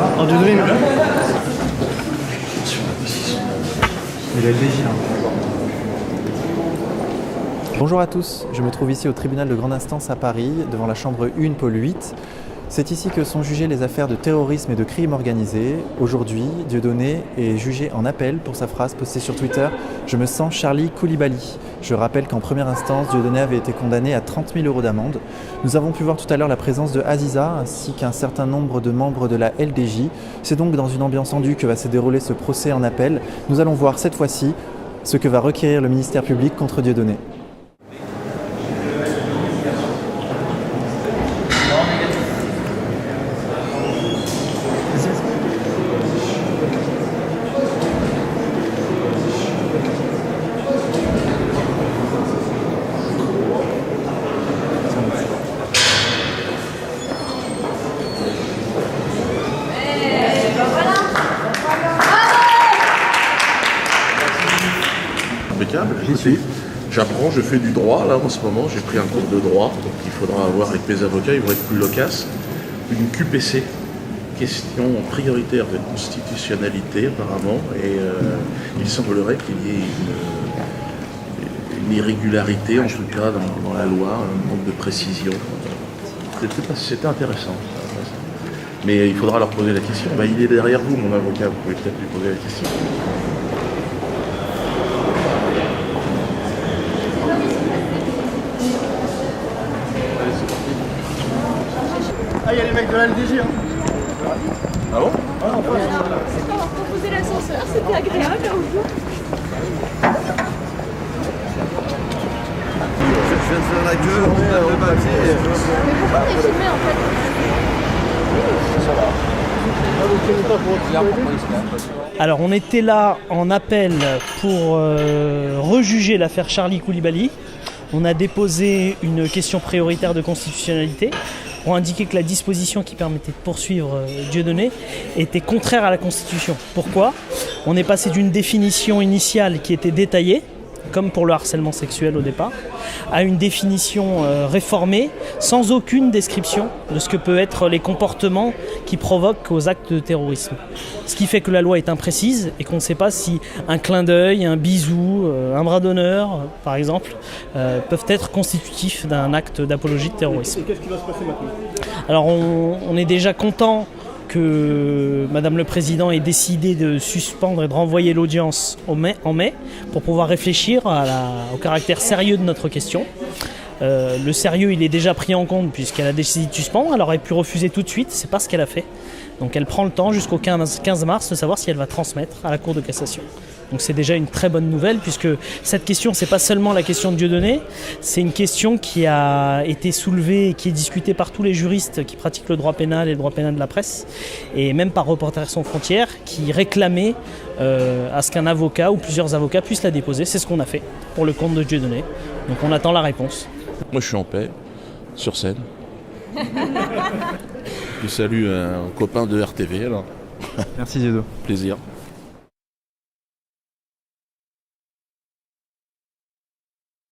En Dieudonné, il a le DG là. Bonjour à tous, je me trouve ici au tribunal de grande instance à Paris, devant la chambre 1, pôle 8. C'est ici que sont jugées les affaires de terrorisme et de crime organisé. Aujourd'hui, Dieudonné est jugé en appel pour sa phrase postée sur Twitter « Je me sens Charlie Koulibaly ». Je rappelle qu'en première instance, Dieudonné avait été condamné à 30 000 € d'amende. Nous avons pu voir tout à l'heure la présence de Aziza ainsi qu'un certain nombre de membres de la LDJ. C'est donc dans une ambiance tendue que va se dérouler ce procès en appel. Nous allons voir cette fois-ci ce que va requérir le ministère public contre Dieudonné. Impeccable. Écoutez, j'apprends, je fais du droit là en ce moment, j'ai pris un cours de droit, donc il faudra avoir avec mes avocats, ils vont être plus loquaces, une QPC, question prioritaire de constitutionnalité apparemment, et il semblerait qu'il y ait une irrégularité en tout cas dans la loi, un manque de précision. C'était intéressant. Mais il faudra leur poser la question. Ben, il est derrière vous, mon avocat, vous pouvez peut-être lui poser la question. Ah, il y a les mecs de la LDJ. Hein. Ah bon? Alors, c'est qu'on leur proposait l'ascenseur, c'était agréable un jour. Je viens de faire la queue, on a le papier. Mais pourquoi on est filmé en fait? Alors on était là en appel pour rejuger l'affaire Charlie Koulibaly. On a déposé une question prioritaire de constitutionnalité pour indiquer que la disposition qui permettait de poursuivre Dieudonné était contraire à la Constitution. Pourquoi ? On est passé d'une définition initiale qui était détaillée, comme pour le harcèlement sexuel au départ, à une définition réformée, sans aucune description de ce que peuvent être les comportements qui provoquent aux actes de terrorisme. Ce qui fait que la loi est imprécise et qu'on ne sait pas si un clin d'œil, un bisou, un bras d'honneur, par exemple, peuvent être constitutifs d'un acte d'apologie de terrorisme. Et qu'est-ce qui va se passer maintenant? Alors on est déjà content que Madame le Président ait décidé de suspendre et de renvoyer l'audience en mai pour pouvoir réfléchir au caractère sérieux de notre question. Le sérieux, il est déjà pris en compte puisqu'elle a décidé de suspendre. Elle aurait pu refuser tout de suite, c'est pas ce qu'elle a fait. Donc elle prend le temps jusqu'au 15 mars de savoir si elle va transmettre à la Cour de cassation. Donc c'est déjà une très bonne nouvelle puisque cette question, c'est pas seulement la question de Dieudonné, c'est une question qui a été soulevée et qui est discutée par tous les juristes qui pratiquent le droit pénal et le droit pénal de la presse, et même par Reporters sans frontières qui réclamaient à ce qu'un avocat ou plusieurs avocats puissent la déposer. C'est ce qu'on a fait pour le compte de Dieudonné. Donc on attend la réponse. Moi je suis en paix, sur scène. Je salue un copain de RTV alors. Merci Dieudonné. Plaisir.